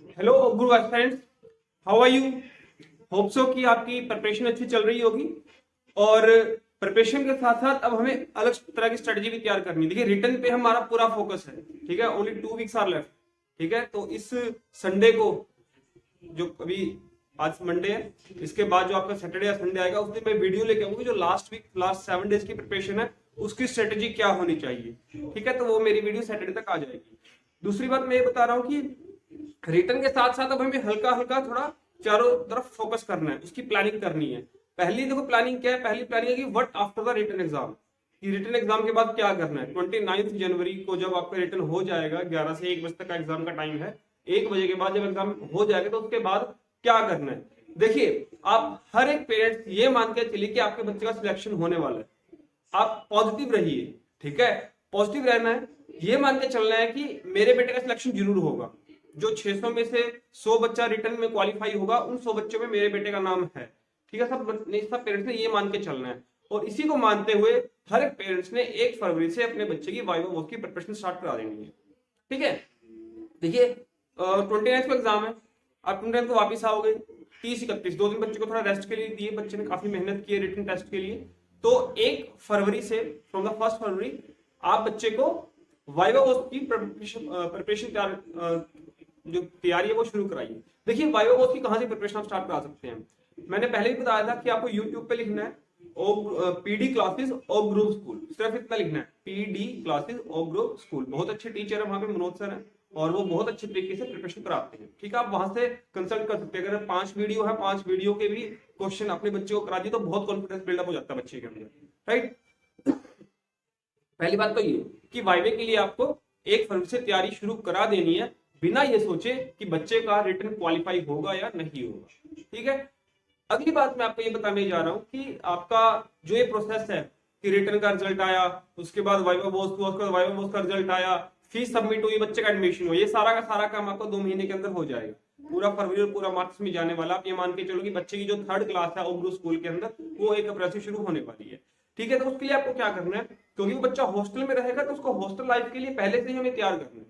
Hello गुरु friends, how are you? Hope so कि आपकी प्रिपरेशन अच्छी चल रही होगी। और प्रिपरेशन के साथ साथ अब हमें अलग तरह की स्ट्रेटजी भी तैयार करनी है। देखिए, रिटर्न पे हमारा पूरा फोकस है, ठीक है। ओनली 2 वीक्स आर लेफ्ट, ठीक है। तो इस संडे को, जो अभी आज मंडे है, इसके बाद जो आपका सैटरडे या संडे आएगा उस दिन मैं वीडियो लेके आऊंगी जो लास्ट 7 डेज की प्रिपरेशन है उसकी स्ट्रेटेजी क्या होनी चाहिए, ठीक है। तो वो मेरी वीडियो सैटरडे तक आ जाएगी। दूसरी बात मैं ये बता रहा हूँ कि रिटर्न के साथ साथ अब हमें हल्का हल्का थोड़ा चारों तरफ फोकस करना है, उसकी प्लानिंग करनी है। पहली देखो प्लानिंग क्या है, पहली प्लानिंग है कि what after the return exam, कि रिटर्न एग्जाम के बाद क्या करना है। 29 जनवरी को जब आपका रिटर्न हो जाएगा, 11 से 1 बजे तक का एग्जाम का टाइम है। 1 बजे के बाद जब एग्जाम हो जाएगा तो उसके बाद क्या करना है। देखिए, आप हर एक पेरेंट्स ये मान के चलिए कि आपके बच्चे का सिलेक्शन होने वाला है। आप पॉजिटिव रहिए, ठीक है। पॉजिटिव रहना है, ये मान के चलना है कि मेरे बेटे का सिलेक्शन जरूर होगा। जो 600 में से 100 बच्चा रिटर्न में क्वालिफाई होगा, उन 100 बच्चों में मेरे बेटे का नाम है, ठीक है। सब पेरेंट्स ने ये मान के चलना है। और इसी को मानते हुए हर एक पेरेंट्स ने 1 फरवरी से अपने बच्चे की वाइवा वोट की प्रिपरेशन स्टार्ट करा देनी है, ठीक है। देखिए, 29 को एग्जाम है, आप 29 को वापिस आओगे। 30-31 2 दिन बच्चे को थोड़ा रेस्ट के लिए दिए, बच्चे ने काफी मेहनत की है रिटर्न टेस्ट के लिए। तो 1 फरवरी से, फ्रॉम द 1 फरवरी, आप बच्चे को वाइवा वोट की प्रिपरेशन जो तैयारी है वो शुरू कराइए। देखिए, वाइवा वोट की कहां से प्रिपरेशन आप स्टार्ट करा सकते हैं। मैंने पहले भी बताया था कि आपको यूट्यूब पे लिखना है पीडी क्लासेस और ग्रुप स्कूल, सिर्फ इतना लिखना है, पीडी क्लासेस और ग्रुप स्कूल। बहुत अच्छे टीचर है वहां पे, मनोज सर है, और वो बहुत अच्छे तरीके से प्रिपरेशन कराते हैं, ठीक है। आप वहां से कंसल्ट कर सकते हैं। अगर 5 वीडियो है, 5 वीडियो के भी क्वेश्चन अपने बच्चे को करा दिए तो बहुत कॉन्फिडेंस बिल्डअप हो जाता है बच्चे के अंदर, राइट। पहली बात तो ये कि वाइवे के लिए आपको 1 फरवरी से तैयारी शुरू करा देनी है, बिना ये सोचे कि बच्चे का रिटर्न क्वालिफाई होगा या नहीं होगा, ठीक है। अगली बात मैं आपको ये बताने जा रहा हूं कि आपका जो ये प्रोसेस है कि रिटर्न का रिजल्ट आया, उसके बाद वाइवा वोस हुआ, उसके बाद वाइवा वोस का रिजल्ट आया, फीस सबमिट हुई, बच्चे का एडमिशन हुआ, ये सारा का सारा काम आपको 2 महीने के अंदर हो जाएगा। पूरा फरवरी और पूरा मार्च में जाने वाला। आप ये मान के चलो कि बच्चे की जो 3rd क्लास है ओब्रू स्कूल के अंदर, वो 1 अप्रैल से शुरू होने वाली है, ठीक है। तो उसके लिए आपको क्या करना है, क्योंकि वो बच्चा हॉस्टल में रहेगा तो उसको हॉस्टल लाइफ के लिए पहले से ही हमें तैयार करना है,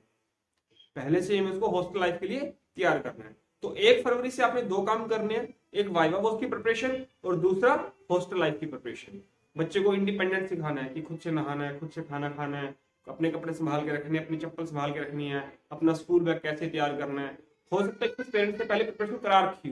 पहले से ही हमें उसको हॉस्टल लाइफ के लिए तैयार करना है। तो 1 फरवरी से आपने 2 काम करने हैं, एक वाइवा वोस की प्रिपरेशन और दूसरा हॉस्टल लाइफ की प्रिपरेशन। बच्चे को इंडिपेंडेंट सिखाना है कि खुद से नहाना है, खुद से खाना खाना है, अपने कपड़े संभाल के रखने, अपनी चप्पल संभाल के रखनी है, अपना स्कूल बैग कैसे तैयार करना है। हो सकता है कुछ पेरेंट्स ने पहले प्रिपरेशन करा रखी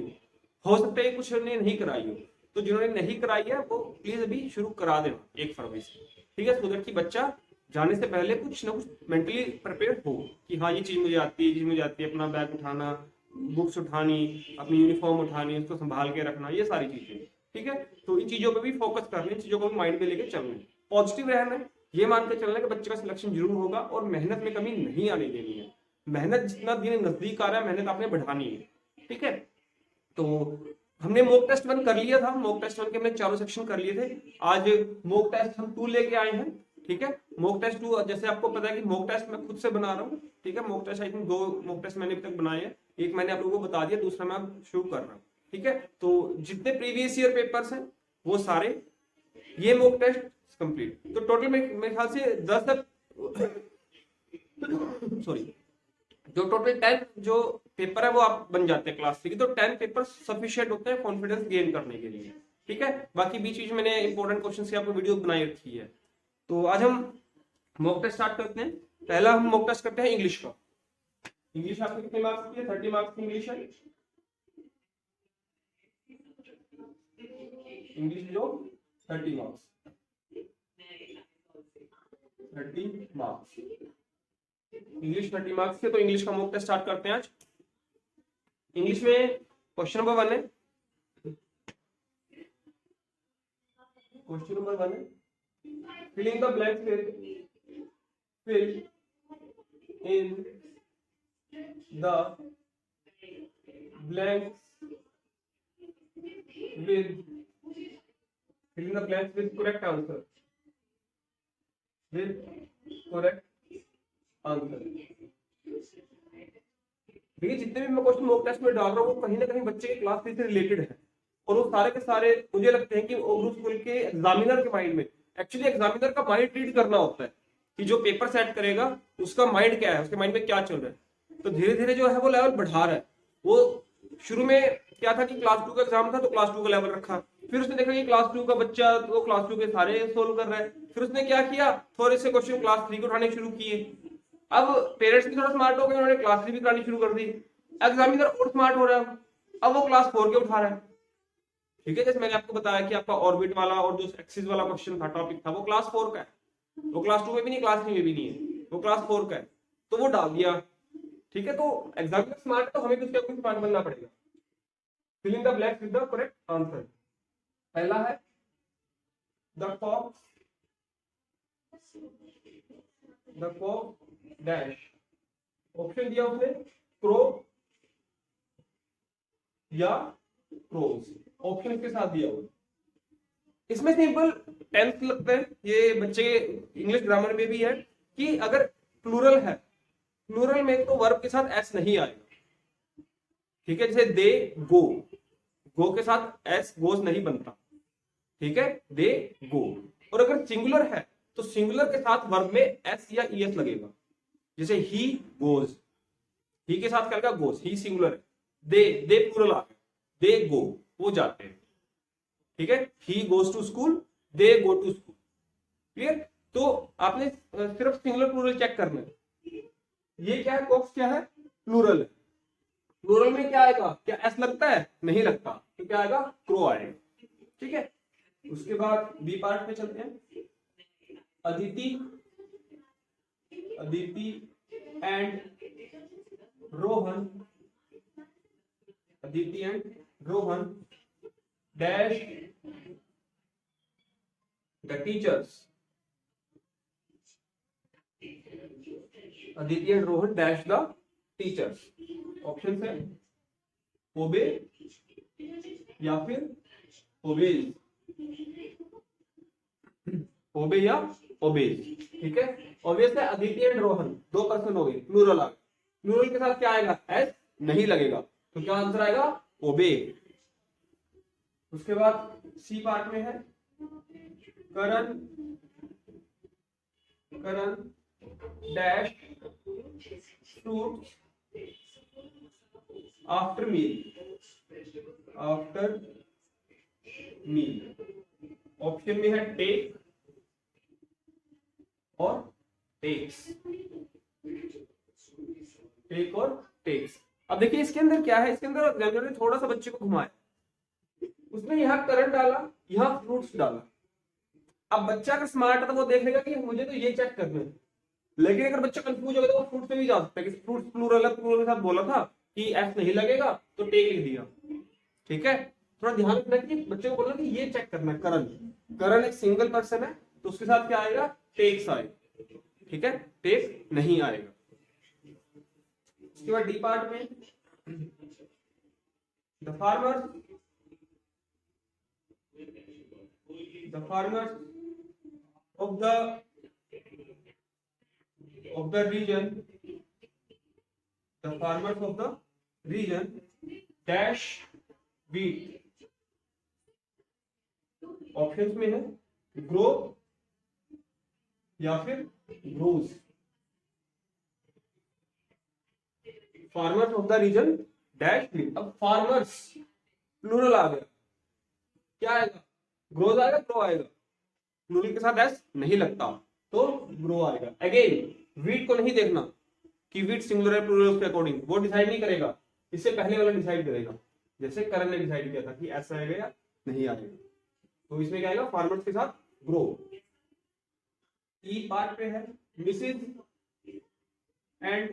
हो सकता है कुछ ने नहीं कराई हो। तो जिन्होंने नहीं कराई है वो प्लीज अभी शुरू करा देना 1 फरवरी से, ठीक है। सो दैट कि बच्चा जाने से पहले कुछ ना कुछ मेंटली प्रिपेयर हो कि हाँ ये चीज मुझे आती है, ये चीज मुझे आती है। अपना बैग उठाना, बुक्स उठानी, अपनी यूनिफॉर्म उठानी, उसको संभाल के रखना, ये सारी चीजें, ठीक है। तो इन चीजों पे भी फोकस करना, इन चीजों को भी माइंड में लेके चलना है, पॉजिटिव रहना है, ये मान के चलना है कि बच्चे का सिलेक्शन जरूर होगा और मेहनत में कमी नहीं आने देनी है। मेहनत जितना दिन नजदीक आ रहा है, मेहनत आपने बढ़ानी है, ठीक है। तो हमने मॉक टेस्ट 1 कर लिया था, मॉक टेस्ट 1 के हमने चारों सेक्शन कर लिए थे। आज मॉक टेस्ट हम 2 लेके आए हैं, ठीक है। मॉक टेस्ट 2, जैसे आपको पता है कि मॉक टेस्ट मैं खुद से बना रहा हूँ, ठीक है। Mock test I think 2 mock test मैंने अभी तक बनाए हैं, एक मैंने आप लोगों को बता दिया, दूसरा मैं अब शुरू कर रहा हूँ, ठीक है। तो जितने प्रीवियस ईयर पेपर्स हैं वो सारे, ये मॉक टेस्ट कंप्लीट। तो टोटल मेरे ख्याल से 10 सॉरी, जो टोटल 10 जो पेपर है वो आप बन जाते हैं क्लास 3 के। तो 10 पेपर सफिशिएंट होते हैं कॉन्फिडेंस गेन करने के लिए, ठीक है। बाकी बीच बीच मैंने इंपॉर्टेंट क्वेश्चन की आपको वीडियो बनाई रखी है। तो आज हम मॉक टेस्ट स्टार्ट करते हैं। पहला हम मॉक टेस्ट करते हैं इंग्लिश का। इंग्लिश आपके कितने मार्क्स की है? 30 मार्क्स की इंग्लिश है। इंग्लिश जो 30 मार्क्स, 30 मार्क्स इंग्लिश 30 मार्क्स के। तो इंग्लिश का मॉक टेस्ट स्टार्ट करते हैं आज। इंग्लिश में क्वेश्चन नंबर 1 है, क्वेश्चन नंबर 1 है, fill in the blanks with fill in the blanks with fill in the blanks with correct answer, with correct answer। देखिए, जितने भी मैं क्वेश्चन मॉक टेस्ट में डाल रहा हूँ वो कहीं ना कहीं बच्चे के क्लास 3 से रिलेटेड है, और वो सारे के सारे मुझे लगते हैं कि ओब्रू स्कूल के एग्जामिनर के माइंड में, एक्चुअली एग्जामिनर का माइंड रीड करना होता है कि जो पेपर सेट करेगा उसका माइंड क्या है, उसके माइंड में क्या चल रहा है। तो धीरे धीरे जो है वो लेवल बढ़ा रहा है। वो शुरू में क्या था कि क्लास 2 का एग्जाम था तो क्लास 2 का लेवल रखा, फिर उसने देखा कि क्लास 2 का बच्चा तो क्लास 2 के सारे सोल्व कर रहा है, फिर उसने क्या किया, थोड़े से क्वेश्चन क्लास 3 के उठाने शुरू किए। अब पेरेंट्स भी थोड़ा स्मार्ट हो गए, उन्होंने क्लास 3 भी करानी शुरू कर दी। एग्जामिनर और स्मार्ट हो रहा है, अब वो क्लास 4 के उठा रहा है। ठीक है, जैसे मैंने आपको बताया कि आपका ऑर्बिट वाला और जो एक्सिस वाला क्वेश्चन था, टॉपिक था, वो क्लास 4 का है, वो क्लास 2 में भी नहीं, क्लास 3 में भी नहीं है, वो क्लास 4 का है, तो वो डाल दिया। ठीक है, तो एग्जामिनर स्मार्ट, तो हमें भी उसके कुछ स्मार्ट बनना पड़ेगा। Filling the blanks with the correct answer. पहला है द फॉक्स डैश, ऑप्शन दिया उसने क्रो या क्रोज, ऑप्शन इसके साथ दिया हुआ। इसमें सिंपल टेंस लगता है, ये बच्चे इंग्लिश ग्रामर में भी है कि अगर प्लूरल है, प्लूरल में तो वर्ब के साथ एस नहीं आएगा। ठीक है, जैसे दे गो, गो के साथ एस गोज नहीं बनता। ठीक है, दे गो। और अगर सिंगुलर है तो सिंगुलर के साथ वर्ब में एस या ईएस लगेगा, जैसे ही गोज, ही के साथ क्या लगेगा, गोज, ही सिंगुलर है, दे प्लूरल आ गया, दे गो, वो जाते हैं। ठीक है, he goes to school, they go to school. Clear? तो आपने सिर्फ सिंगुलर प्लूरल चेक करना है। ये क्या है, फॉक्स क्या है, प्लूरल है। प्लूरल में क्या आएगा, क्या एस लगता है, नहीं लगता, तो क्या आएगा, क्रो आएगा। ठीक है, उसके बाद बी पार्ट पे चलते हैं। Aditi and Rohan, Aditi and Rohan dash the teachers, Aditi and Rohan dash the teachers. Option है ओबे या फिर ओबेज, ओबे या ओबेज। ठीक है, ऑब्वियस है अदिति एंड रोहन, दो पर्सन हो गए, प्लूरल आ गया, प्लूरल के साथ क्या आएगा, एस नहीं लगेगा, तो क्या आंसर आएगा, ओबे। उसके बाद सी पार्ट में है Karan dash fruits after meal. Option में है टेक और टेक्स, टेक और टेक्स। अब देखिए इसके अंदर क्या है, इसके अंदर एग्जामिनर ने थोड़ा सा बच्चे को घुमाया, उसने यहाँ करंट डाला, यहाँ फ्रूट्स डाला। अब बच्चा अगर स्मार्ट है तो वो देख लेगा कि मुझे तो ये चेक करना है, लेकिन अगर बच्चा कंफ्यूज होगा तो वो फ्रूट्स में भी जा सकता है कि फ्रूट्स प्लूरल है, प्लूरल के साथ बोला था कि एफ नहीं लगेगा तो टेक लिख दिया। ठीक है, थोड़ा ध्यान रखना कि बच्चे को बोलना कि ये चेक करना है, करण एक सिंगल पर्सन है तो उसके साथ क्या आएगा, टेक्स आएगा। ठीक है, टेक नहीं आएगा। उसके बाद डी पार्ट में the farmers of the region, the farmers of the region dash wheat। Options में है ग्रो या फिर grows. Farmers of the region dash wheat. अब फार्मर्स प्लूरल आ गया, क्या आएगा, ग्रोज आएगा, ग्रो आएगा, प्लूरल के साथ एस नहीं लगता तो ग्रो आएगा। अगेन वीट को नहीं देखना कि वीट सिंगुलर है प्लूरल के अकॉर्डिंग, वो डिसाइड नहीं करेगा, इससे पहले वाला डिसाइड करेगा, जैसे करण ने डिसाइड किया था कि ऐसा आएगा या नहीं आएगा। तो इसमें क्या आएगा, फार्मर्स के साथ ग्रो। ई पार्ट पे है Mrs and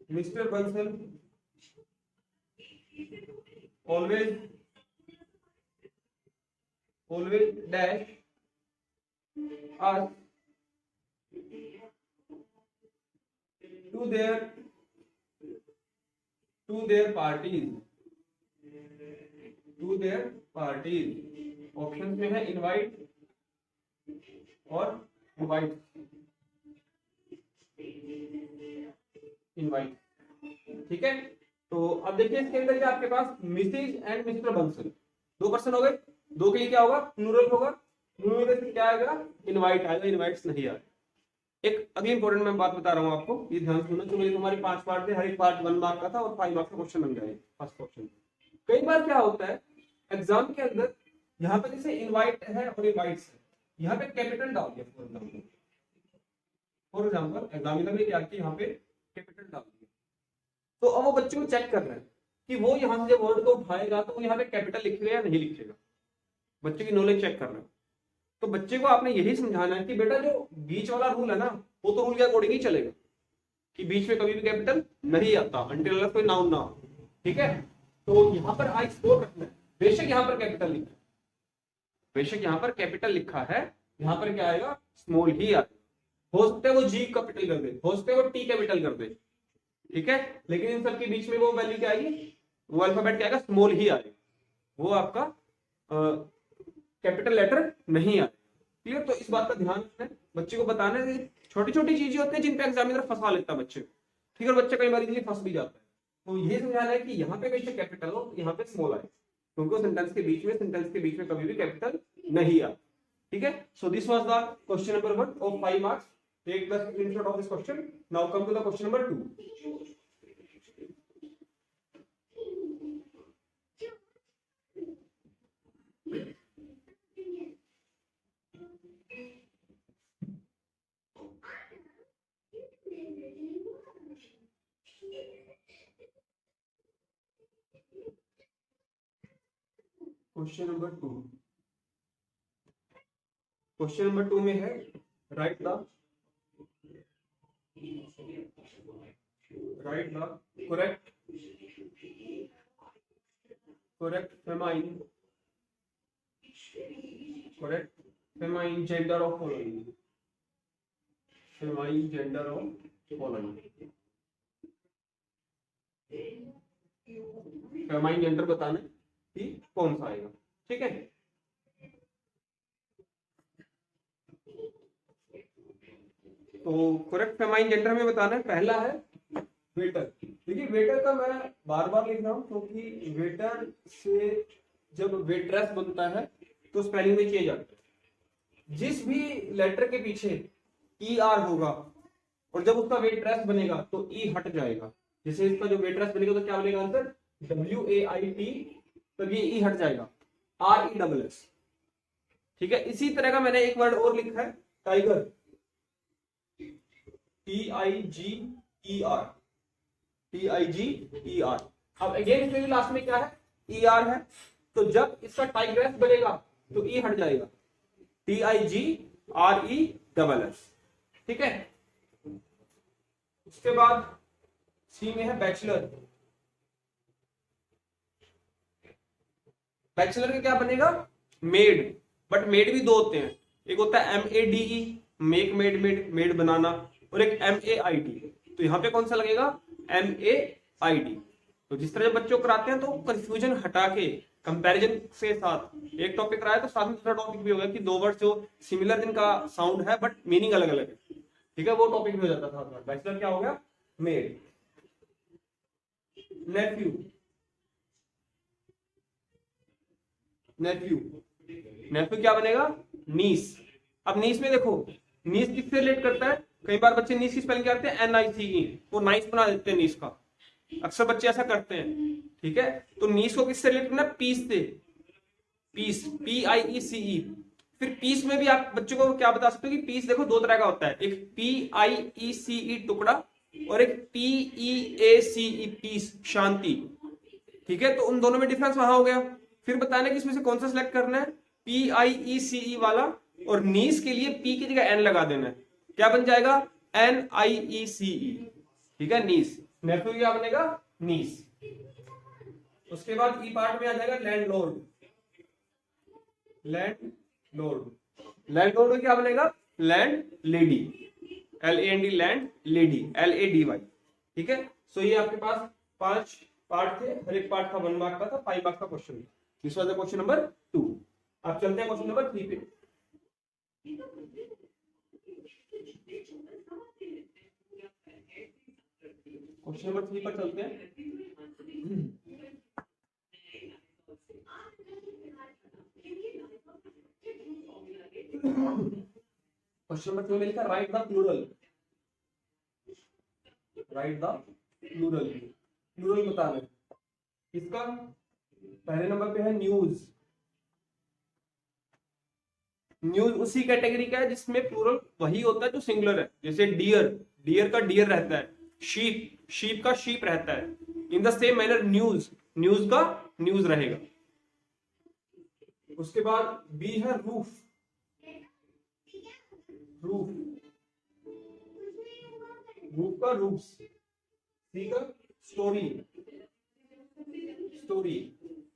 Mr Bansal always dash us to their parties। Option में है इनवाइट और इनवाइट। ठीक है, तो अब देखिए इसके अंदर आपके पास मिसेज एंड मिस्टर बंसल, दो पर्सन हो गए, दो के लिए क्या होगा, प्लूरल होगा, प्लूरल में क्या आएगा, इनवाइट आएगा, इनवाइट्स नहीं आएगा। एक अगली इंपॉर्टेंट मैं बात बता रहा हूँ आपको, ये ध्यान से सुनो। चलो तुम्हारी 5 पार्ट थे, हर एक पार्ट 1 मार्क का था और 5 मार्क्स का क्वेश्चन बन गया फर्स्ट क्वेश्चन। कई बार क्या होता है एग्जाम के अंदर, यहाँ पे जैसे इनवाइट है और इनवाइट्स है, यहाँ पे कैपिटल डाल दिया फॉर एग्जाम्पल एग्जामिनर ने क्या किया, यहाँ पे कैपिटल डाल दिया। तो अब वो बच्चों को चेक कर रहे हैं कि वो यहाँ से जब वर्ड को उठाएगा तो वो यहाँ पे कैपिटल लिखेगा या नहीं लिखेगा, बच्चे की नॉलेज चेक कर रहे हैं। तो बच्चे को आपने यही समझाना है कि बेटा जो बीच वाला रूल है ना, वो तो रूल के अकॉर्डिंग ही चलेगा कि बीच में कभी भी कैपिटल नहीं आता अनटिल अनलेस कोई नाउन ना हो, ठीक है। तो यहाँ पर आई स्कोर रखना है, बेशक यहाँ पर कैपिटल लिखा है, बेशक यहाँ पर कैपिटल लिखा है, यहाँ पर क्या आएगा, स्मॉल ही आएगा। हो सकता है वो जी कैपिटल कर दे, हो सकता है वो टी कैपिटल कर दे, ठीक है, लेकिन इन सब के बीच में वो वैल्यू क्या आएगी, वो अल्फाबेट क्या आएगा, स्मॉल ही आएगा, वो आपका कैपिटल लेटर नहीं आएगा। क्लियर। तो इस बात का ध्यान रखना है, बच्चे को बताना है। छोटी छोटी चीजें होती है जिन पे एग्जामिनर फंसा लेता है बच्चे, ठीक है, और बच्चा कई बार इजीली फंस भी जाता है। तो ये समझाना है कि यहाँ पे बेशक कैपिटल हो, यहाँ पे स्मॉल आए, क्योंकि सेंटेंस के बीच में कभी भी कैपिटल नहीं आता, ठीक है। So this was the question number 1 of 5 marks. Take the screenshot of this question. Now come to the question number 2। Question number 2, question number 2 में है write the correct feminine gender of following, feminine gender of following, feminine gender बताना कि कौन सा आएगा, ठीक है। तो करेक्ट फेमाइन जेंडर में बताना है, पहला है वेटर। देखिए वेटर का मैं बार बार लिख रहा हूं क्योंकि वेटर से जब वेट्रेस बनता है तो स्पेलिंग में चेंज आता है। जिस भी लेटर के पीछे ई आर होगा और जब उसका वेट्रेस बनेगा तो ई हट जाएगा। जैसे इसका जो वेट्रेस बनेगा तो क्या बनेगा आंसर, WAIT, तब ये ई हट जाएगा, RESS, ठीक है। इसी तरह का मैंने एक वर्ड और लिखा है टाइगर, TIGER। अब अगेन इसमें लास्ट में क्या है, ER है, तो जब इसका टाइग्रेस बनेगा तो ई हट जाएगा, TIGRESS, ठीक है। उसके बाद सी में है बैचलर। बैचलर का क्या बनेगा, मेड, बट मेड भी दो होते हैं, एक होता है MADE, मेक मेड, मेड बनाना, और एक MAID। तो यहाँ पे कौन सा लगेगा, MAID। तो जिस तरह बच्चों कराते हैं तो कंफ्यूजन हटा के कंपैरिजन से साथ एक टॉपिक कराया तो साथ में दूसरा टॉपिक भी होगा कि दो वर्ड जो सिमिलर जिनका साउंड है बट मीनिंग अलग अलग है, ठीक है, वो टॉपिक भी हो जाता था। बैचलर क्या हो गया, मेड। नेफ्यू, नेफ्यू क्या बनेगा, नीस। अब नीस में देखो, नीस किससे रिलेट करता है, कई बार बच्चे नीस की स्पेलिंग क्या करते हैं, NICE, वो नाइस बना देते हैं नीस का, अक्सर बच्चे ऐसा करते हैं, ठीक है। तो नीस को किससे रिलेट करना, पीस से, पीस, PIECE। फिर पीस में भी आप बच्चों को क्या बता सकते हो कि पीस देखो दो तरह का होता है, एक PIECE टुकड़ा और एक PEACE पीस, शांति, ठीक है। तो उन दोनों में डिफरेंस वहां हो गया। फिर बताना कि इसमें से कौन सा सिलेक्ट करना है, PIECE वाला, और नीस के लिए P की जगह N लगा देना है, क्या बन जाएगा, NIECE, ठीक है, नीस। नेफ्यू क्या बनेगा, नीस। उसके बाद ई पार्ट में आ जाएगा लैंडलॉर्ड, लैंडलॉर्ड में क्या बनेगा, land lady, LAND, land lady, LADY, ठीक है। सो ये आपके पास 5 पार्ट थे, हर एक पार्ट का 1 मार्क का था, 5 मार्क का question. This was the question number 2। अब चलते हैं क्वेश्चन नंबर 3 पे। क्वेश्चन नंबर 3 पर चलते हैं। क्वेश्चन नंबर 2 में लिखा write the plural, write the plural, plural बताना है इसका। पहले नंबर पे है न्यूज, न्यूज उसी कैटेगरी का है जिसमें प्लूरल वही होता है जो सिंगुलर है, जैसे डियर, डियर का डियर रहता है, शीप, शीप का शीप रहता है। In the same manner news, news का न्यूज रहेगा। उसके बाद बी है रूफ, रूफ, रूफ का रूफ्स। सी का स्टोरी, स्टोरी,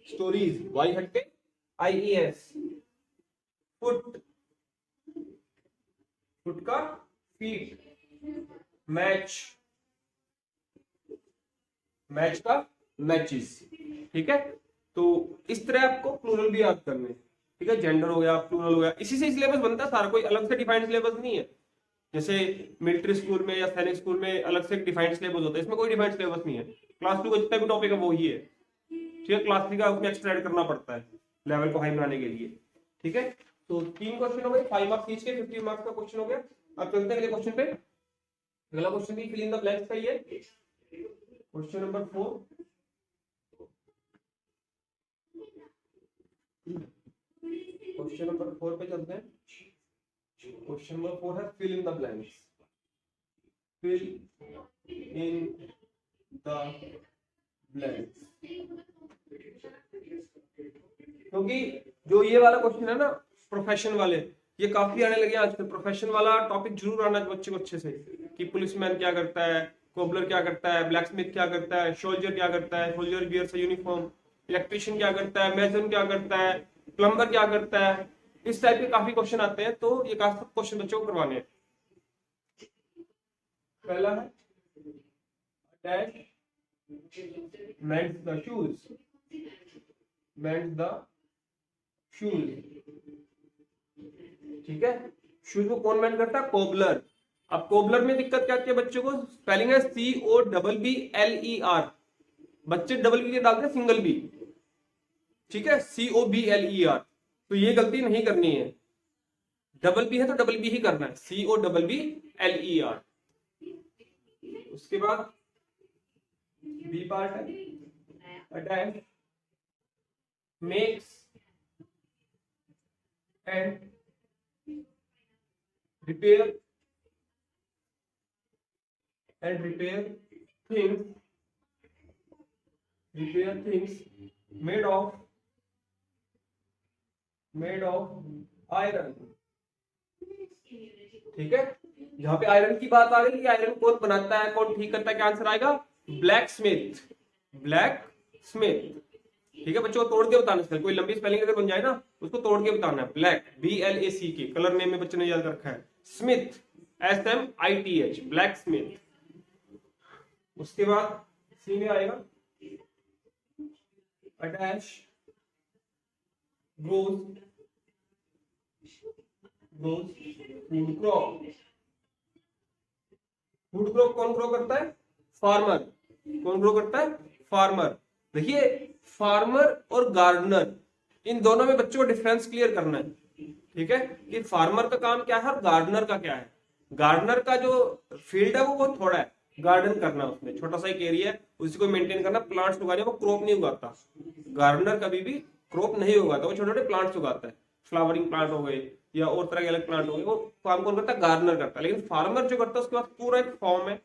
स्टोरीज, वाई हटके IES। फुट, फुट का फीट। मैच, मैच का मैचेस। ठीक है, तो इस तरह आपको प्लूरल भी याद करने हैं। ठीक है, जेंडर हो गया, प्लूरल हो गया, इसी से सिलेबस बनता है सारा, कोई अलग से डिफाइंड सिलेबस नहीं है। जैसे मिलिट्री स्कूल में या सैनिक स्कूल में अलग से डिफाइंड सिलेबस होता है, इसमें कोई डिफाइंड सिलेबस नहीं है। क्लास 2 का जितना भी टॉपिक है वो ही है। ठीक है, क्लास 3 का उसमें एक्स्ट्रा ऐड करना पड़ता है लेवल को हाई बनाने के लिए। ठीक है, तो 3 क्वेश्चन हो गए, 5 मार्क्स ईच के, 50 मार्क्स का क्वेश्चन हो गया। अब चलते हैं अगले क्वेश्चन पे। अगला क्वेश्चन भी फिल इन द ब्लैंक्स का ही है, क्वेश्चन नंबर 4। क्वेश्चन नंबर 4 पे चलते हैं। क्वेश्चन नंबर 4 है fill in the blanks, fill in the blanks. क्योंकि जो ये वाला क्वेश्चन है ना प्रोफेशन वाले, ये काफी आने लगे आजकल। प्रोफेशन वाला टॉपिक जरूर आना बच्चे को अच्छे से, कि पुलिसमैन क्या करता है, कोबलर क्या करता है, ब्लैक स्मिथ क्या करता है, सोल्जर क्या करता है, सोल्जर वियर्स यूनिफॉर्म, इलेक्ट्रिशियन क्या करता है, मेसन क्या करता है, प्लम्बर क्या करता है। इस टाइप के काफी क्वेश्चन आते हैं, तो ये काफी क्वेश्चन बच्चों को करवाने हैं। पहला है dash meant the shoes, meant the shoes. ठीक है, शूज को कौन मेंट करता है? कोबलर। अब कोबलर में दिक्कत क्या आती है बच्चों को? स्पेलिंग है COBBLER, बच्चे डबल बी डालते हैं सिंगल बी। ठीक है, COBLER, तो ये गलती नहीं करनी है। डबल बी है तो डबल बी ही करना है, COBBLER। उसके बाद बी पार्ट है attach makes and repair things, repair things made of iron। ठीक है, यहाँ पे आयरन की बात आ गई कि आयरन कौन बनाता है, कौन ठीक करता है, क्या आंसर आएगा? Black Smith, black Smith. ठीक है बच्चों, तोड़ के बताना है, कोई लंबी स्पेलिंग अगर बन जाए ना उसको तोड़ के बताना है। ब्लैक BLACK, कलर नेम में बच्चे ने याद रखा है। Smith SMITH, black Smith. उसके बाद सी में आएगा attach grows food crop. Food crop कौन ग्रो करता है? फार्मर। कौन ग्रो करता है? फार्मर। देखिए, फार्मर और गार्डनर, इन दोनों में बच्चों को डिफरेंस क्लियर करना है। ठीक है, कि फार्मर का काम क्या है और गार्डनर का क्या है। गार्डनर का जो फील्ड है वो बहुत थोड़ा है, गार्डन करना उसमें छोटा सा एक एरिया है, उसी को मेंटेन करना, प्लांट्स उगाने, वो क्रॉप नहीं उगाता। गार्डनर कभी भी क्रॉप नहीं उगाता, वो छोटे छोटे प्लांट्स उगाता है, फ्लावरिंग प्लांट हो गए या और तरह के अलग प्लांट हो गए, वो काम कौन करता है? गार्डनर करता है। लेकिन फार्मर जो करता है उसके पास पूरा एक फॉर्म है,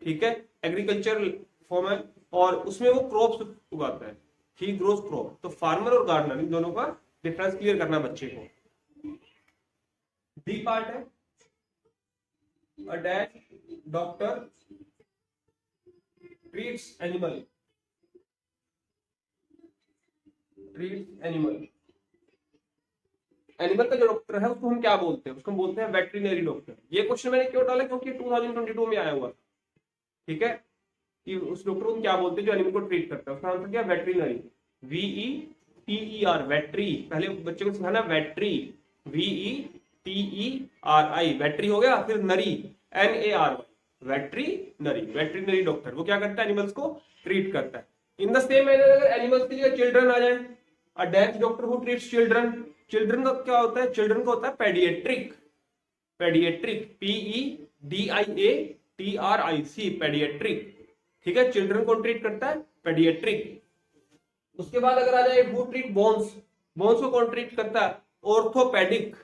ठीक है, एग्रीकल्चर फॉर्म है, और उसमें वो क्रॉप्स उगाता है, ही ग्रोज क्रॉप। तो फार्मर और गार्डनर, इन दोनों का डिफरेंस क्लियर करना बच्चे को। डी पार्ट है a dash doctor treats animal, animal का जो डॉक्टर है उसको हम क्या बोलते हैं? उसको हम बोलते हैं वेटरिनरी डॉक्टर। ये क्वेश्चन मैंने क्यों डाला? क्योंकि 2022 में आया हुआ। ठीक है, कि उस डॉक्टर को क्या बोलते हैं जो एनिमल को ट्रीट करता है? उसका आंसर क्या? Veterinary, VETER, वेटरी। पहले बच्चे को सिखाना वेटरी, VETERI, वेटरी हो गया। फिर नरी, NARY, वेटरीनरी, वेटरीनरी डॉक्टर। वो क्या करता है? एनिमल्स को ट्रीट करता है। इन द सेम मैनर अगर एनिमल्स के लिए चिल्ड्रन आ जाए, a deaf doctor who treats children. Children का क्या होता है? चिल्ड्रन का होता है पेडिएट्रिक, पेडिएट्रिक, PEDIATRIC, पेडिएट्रिक। ठीक है, चिल्ड्रन को ट्रीट करता है पेडिएट्रिक। उसके बाद अगर आ जाए हु ट्रीट बोन्स, बोन्स को कौन ट्रीट करता है? Orthopaedic,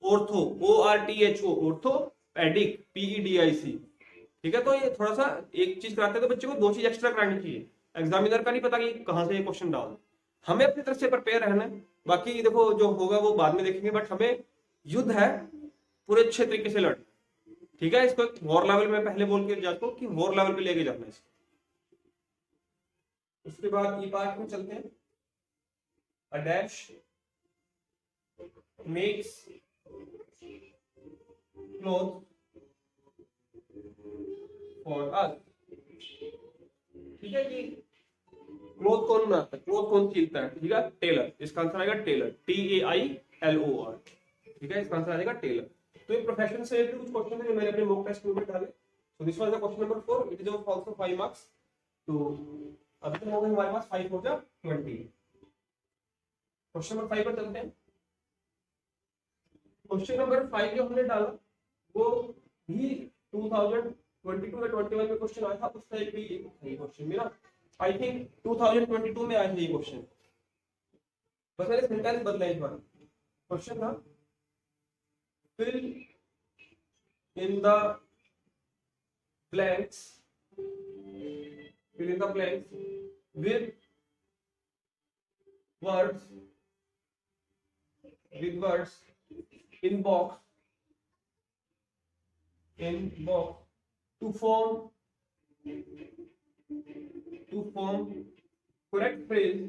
ortho ORTHO, orthopaedic, PEDIC। ठीक है, तो ये थोड़ा सा एक चीज कराते हैं तो बच्चे को दो चीज एक्स्ट्रा करानी चाहिए। एग्जामिनर का नहीं पता कि कहां से ये क्वेश्चन डाल, हमें अपनी तरफ से प्रिपेयर रहना है। बाकी देखो जो होगा वो बाद में देखेंगे, बट हमें युद्ध है पूरे अच्छे तरीके से लड़ना। ठीक है, इसको एक वॉर लेवल में पहले बोल के जाता हूँ कि वॉर लेवल पे लेके जाना है इसको। उसके बाद ई पार्ट में चलते हैं। A dash makes cloth for us. ठीक है कि क्लोथ कौन बनाता है, क्लोथ कौन सिलता है? ठीक है, टेलर। इसका आंसर आएगा टेलर, TAILOR। ठीक है, इसका आंसर आएगा टेलर। तो ये प्रोफेशन से रिलेटेड कुछ क्वेश्चन है जो मैंने अपने मॉक टेस्ट में डाले। सो this was the question number 4, it is also 5 marks. तो अभी तक हो गए हमारे पास 5 हो जा 20। क्वेश्चन नंबर 5 पर चलते हैं। क्वेश्चन नंबर 5 जो हमने डाला वो भी 2022 या 21 में क्वेश्चन आया था, उस टाइप भी क्वेश्चन मेरा आई थिंक 2022 में आया था ये क्वेश्चन। बस मैंने सेंटेंस बदला इस बार। क्वेश्चन था fill in the blanks, fill in the blanks with words in box to form correct phrase,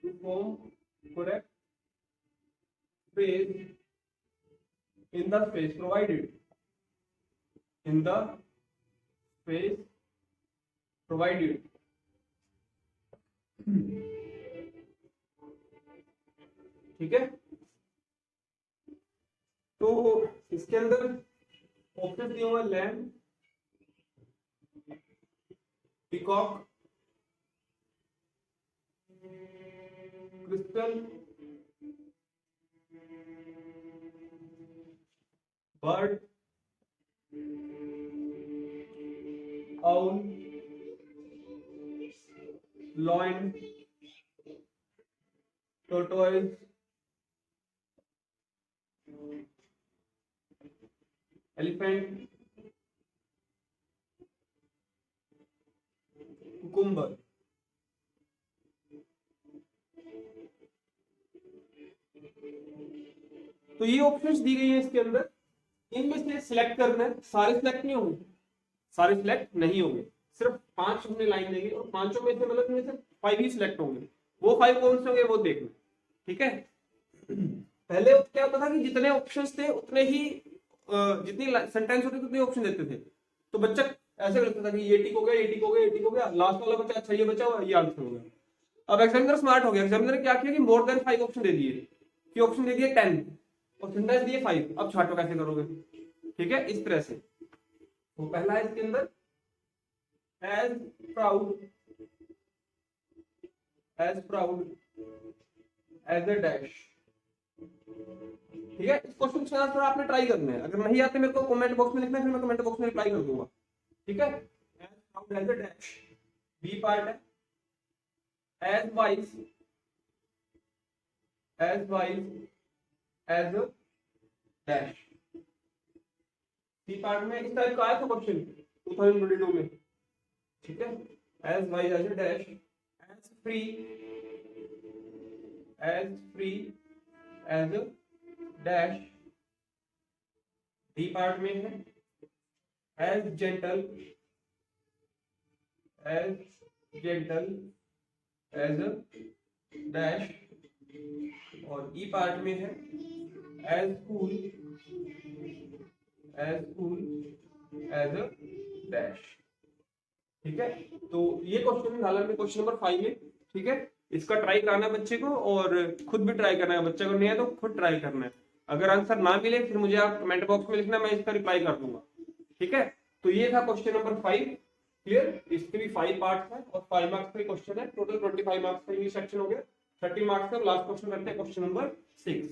to form correct phrase in the space provided, in the space provided। ठीक है, तो इसके अंदर ऑप्शन दिया हुआ lamp, peacock, crystal, bird, owl, lion, tortoise, elephant, cucumber. तो ये options दी गई है इसके अंदर, इनमें से सिलेक्ट करना है। सारे सिलेक्ट नहीं होंगे, सारे सिलेक्ट नहीं होंगे, सिर्फ 5 हमने लाइन देंगे और 5 में से मतलब इनमें से 5 ही सिलेक्ट होंगे। वो 5 कौन से होंगे वो देखना। ठीक है, पहले क्या होता था कि जितने ऑप्शंस थे उतने ही जितनी सेंटेंस होती थी उतने ऑप्शन देते थे, तो बच्चा ऐसे लगता था कि ये टिक हो गया, ये टिक हो गया, ये टिक हो गया, लास्ट वाला बच्चा अच्छा ये बचा हुआ, ये आंसर हो गया। अब एग्जामिनर स्मार्ट हो गया, एग्जामिनर क्या किया कि मोर देन 5 ऑप्शन दे दिए, कि ऑप्शन दे दिए 10 और सेंटेंस दिए 5। अब छाटो कैसे करोगे? ठीक है, इस तरह से। तो पहला है इसके अंदर as proud as a dash. ठीक है, इस क्वेश्चन का आंसर आपने ट्राई करना है। अगर नहीं आते मेरे को कमेंट बॉक्स में लिखना है, फिर मैं कमेंट बॉक्स में रिप्लाई कर दूंगा। ठीक है, as proud as a dash. B part है as wise as a dash. C part में इस टाइप का आया था क्वेश्चन 2022 में। ठीक है, as wise as a dash, as free as a dash. D part में है as gentle as a dash. और ई पार्ट में है as cool as a dash. ठीक है, तो ये क्वेश्चन डाला हमने क्वेश्चन नंबर 5 में। ठीक है, इसका ट्राई कराना बच्चे को और खुद भी ट्राई करना है। बच्चे को नहीं है तो खुद ट्राई करना है। अगर आंसर ना मिले फिर मुझे आप कमेंट बॉक्स में लिखना, मैं इसका रिप्लाई कर दूंगा। ठीक है, तो ये था क्वेश्चन नंबर 5। क्लियर, इसके भी 5 पार्ट है और 5 मार्क्स का क्वेश्चन है। टोटल 25 मार्क्स का इंग्लिश सेक्शन हो गया, 30 मार्क्स का। लास्ट क्वेश्चन करते हैं क्वेश्चन नंबर 6।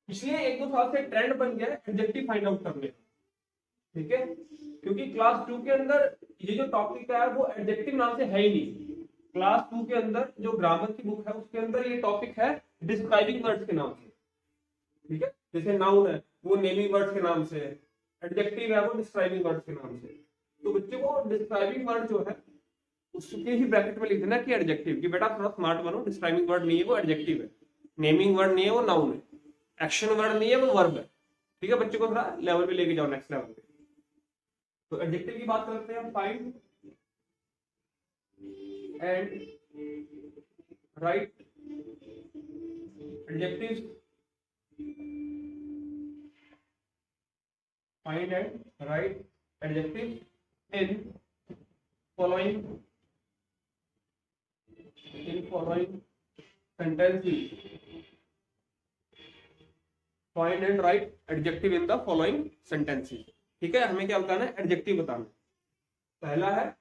इसलिए 1-2 साल से ट्रेंड बन गया है एडजेक्टिव फाइंड आउट करने का, ठीक है, क्योंकि क्लास 2 के अंदर ये जो टॉपिक है वो एडजेक्टिव नाम से है ही नहीं। क्लास 2 के अंदर जो ग्रामर की बुक है उसके अंदर ये टॉपिक है डिस्क्राइबिंग वर्ड्स के नाम से, ठीक है, जैसे नाउन है वो नेमिंग वर्ड्स के नाम से है, एडजेक्टिव है वो डिस्क्राइबिंग वर्ड्स के नाम से। तो बच्चे को डिस्क्राइबिंग वर्ड जो है उसके ही ब्रैकेट में लिख देना कि एडजेक्टिव, कि बेटा थोड़ा स्मार्ट बनो, डिस्क्राइबिंग वर्ड नहीं है वो एडजेक्टिव है, नेमिंग वर्ड नहीं है वो नाउन है, एक्शन वर्ड नहीं है वो वर्ब है, ठीक है। बच्चे को थोड़ा लेवल पे लेके जाओ, नेक्स्ट लेवल पे। तो एडजेक्टिव की बात करते हैं हम। Find and right adjectives, find and right adjectives in following sentences. Find and write adjective in the following sentences. ठीक है, हमें क्या बताना है, एडजेक्टिव बताना है। पहला है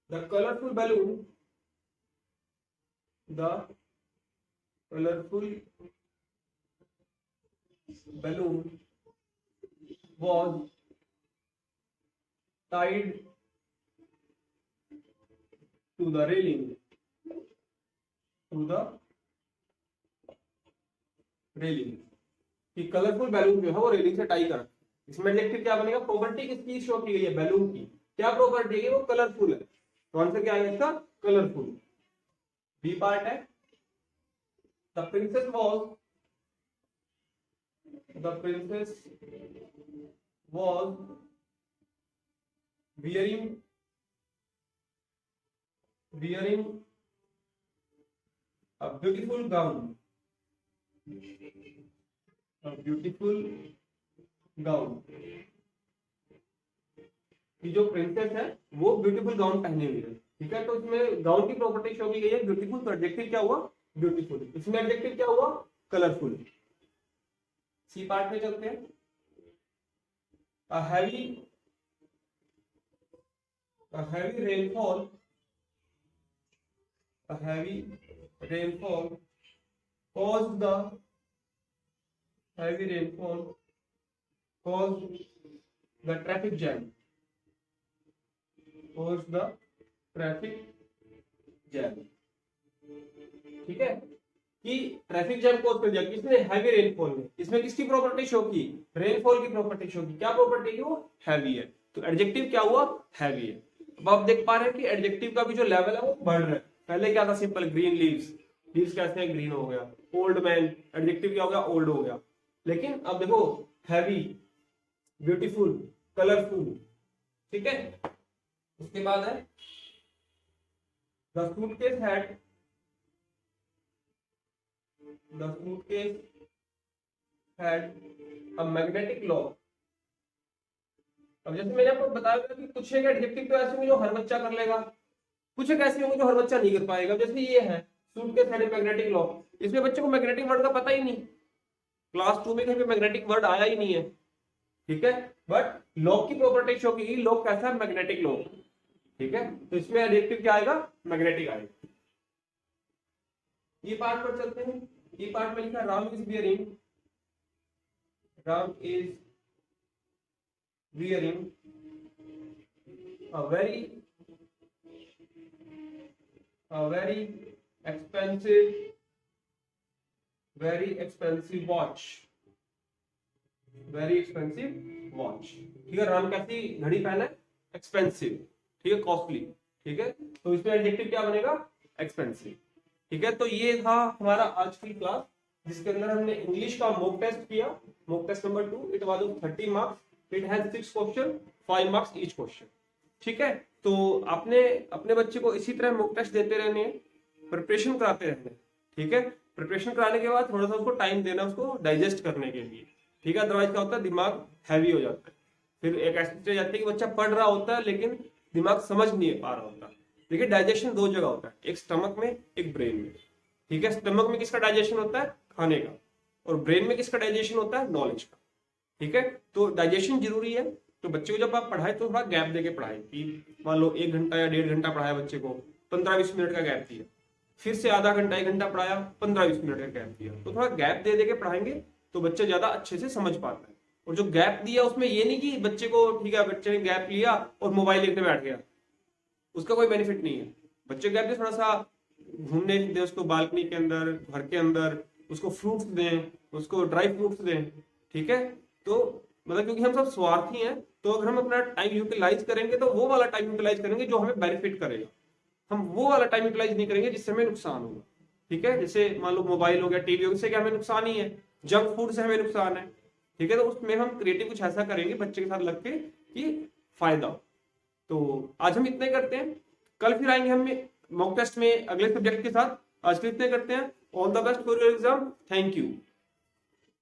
the colorful balloon was tied to the railing, कि कलरफुल बैलून जो है वो रेलिंग से टाई कर। इसमें एडजेक्टिव क्या बनेगा, प्रॉपर्टी किसकी शो की गई है, बैलून की। क्या प्रॉपर्टी है, वो कलरफुल है, तो आंसर क्या आएगा इसका, कलरफुल। बी पार्ट है the princess was wearing a beautiful gown, कि जो प्रिंसेस है वो ब्यूटीफुल गाउन पहने हुई है, ठीक है। तो इसमें गाउन की प्रॉपर्टी शो की गई है ब्यूटीफुल, तो एडजेक्टिव क्या हुआ, ब्यूटीफुल। इसमें एडजेक्टिव क्या हुआ, कलरफुल। सी पार्ट में चलते हैं। A heavy rainfall caused the traffic jam. ठीक है, कि ट्रैफिक जैम कोज कर दिया किसने, हैवी रेनफॉल ने। इसमें किसकी प्रॉपर्टी शो की, रेनफॉल की प्रॉपर्टी शो की। क्या प्रॉपर्टी की, वो हैवी है, तो एडजेक्टिव क्या हुआ, हैवी है। अब आप देख पा रहे हैं कि एडजेक्टिव का भी जो लेवल है वो बढ़ रहा है। पहले क्या था, सिंपल ग्रीन लीव्स कैसे हैं, ग्रीन हो गया। ओल्ड मैन, एडजेक्टिव क्या हो गया, ओल्ड हो गया। लेकिन अब देखो हैवी, ब्यूटीफुल, कलरफुल, ठीक है। उसके बाद है the suitcase had a magnetic lock। अब जैसे मैंने आपको बताया कि कुछ एक एडजेक्टिव तो ऐसे होंगे जो हर बच्चा कर लेगा, कुछ एक ऐसे होंगे जो हर बच्चा नहीं कर पाएगा। जैसे ये है suitcase had a magnetic lock, इसमें बच्चे को मैग्नेटिक वर्ड का पता ही नहीं, क्लास 2 में कहीं पे मैग्नेटिक वर्ड आया ही नहीं है, ठीक है। बट लॉक की प्रॉपर्टी शो की, लॉक कैसा है, मैग्नेटिक लॉक, ठीक है। तो इसमें एडजेक्टिव क्या आएगा, मैग्नेटिक आएगा। ये पार्ट पर चलते हैं। ये पार्ट में लिखा Ram is bearing a very expensive watch, ठीक है। राम कैसी घड़ी पहना है, एक्सपेंसिव, ठीक है, कॉस्टली, ठीक है। तो इसमें एडजेक्टिव क्या बनेगा, एक्सपेंसिव, ठीक है। तो ये था हमारा आज की क्लास, जिसके अंदर हमने इंग्लिश का मॉक टेस्ट किया, mock test number 2। It was of 30 marks, it has 6 question, 5 marks each question, ठीक है। तो आपने अपने बच्चे को इसी तरह मॉक टेस्ट देते रहने, प्रिपरेशन कराते रहने, ठीक है। प्रिपरेशन कराने के बाद थोड़ा सा उसको टाइम देना, उसको डाइजेस्ट करने के लिए, ठीक है। अदरवाइज क्या होता है, दिमाग हैवी हो जाता है। फिर एक ऐसी स्टेज आती है कि बच्चा पढ़ रहा होता है लेकिन दिमाग समझ नहीं पा रहा होता। देखिए डाइजेशन 2 जगह होता है, एक स्टमक में, एक ब्रेन में, ठीक है। स्टमक में किसका डाइजेशन होता है, खाने का, और ब्रेन में किसका डाइजेशन होता है, नॉलेज का, ठीक है। तो डाइजेशन जरूरी है। तो बच्चे को जब आप पढ़ाए तो थोड़ा गैप देके पढ़ाए, कि मान लो 1 घंटा या 1.5 घंटा पढ़ाया बच्चे को, 15-20 मिनट का गैप दिया, फिर से आधा घंटा 1 घंटा पढ़ाया, 15-20 मिनट का गैप दिया। तो थोड़ा गैप दे दे के पढ़ाएंगे तो बच्चा ज्यादा अच्छे से समझ पाता है। और जो गैप दिया उसमें ये नहीं कि बच्चे को, ठीक है बच्चे ने गैप लिया और मोबाइल लेके बैठ गया, उसका कोई बेनिफिट नहीं है। बच्चे गैप दे, थोड़ा सा घूमने दें उसको, बालकनी के अंदर, घर के अंदर, उसको फ्रूट्स दें, उसको ड्राई फ्रूट्स दें, ठीक है। तो मतलब क्योंकि हम सब स्वार्थी हैं, तो अगर हम अपना टाइम यूटिलाइज करेंगे तो वो वाला टाइम यूटिलाइज करेंगे जो हमें बेनिफिट करेगा। हम वो वाला टाइम यूटिलाइज नहीं करेंगे जिससे हमें नुकसान होगा, ठीक है। जैसे मान लो मोबाइल हो गया, टीवी हो गया, इससे क्या हमें नुकसान ही है, जंक फूड से हमें नुकसान है, ठीक है। तो उसमें हम क्रिएटिव कुछ ऐसा करेंगे बच्चे के साथ लग के कि फायदा हो। तो आज हम इतने करते हैं, कल फिर आएंगे हम मॉक टेस्ट में अगले सब्जेक्ट के साथ। आज के इतने करते हैं। All the best for your exam. Thank you.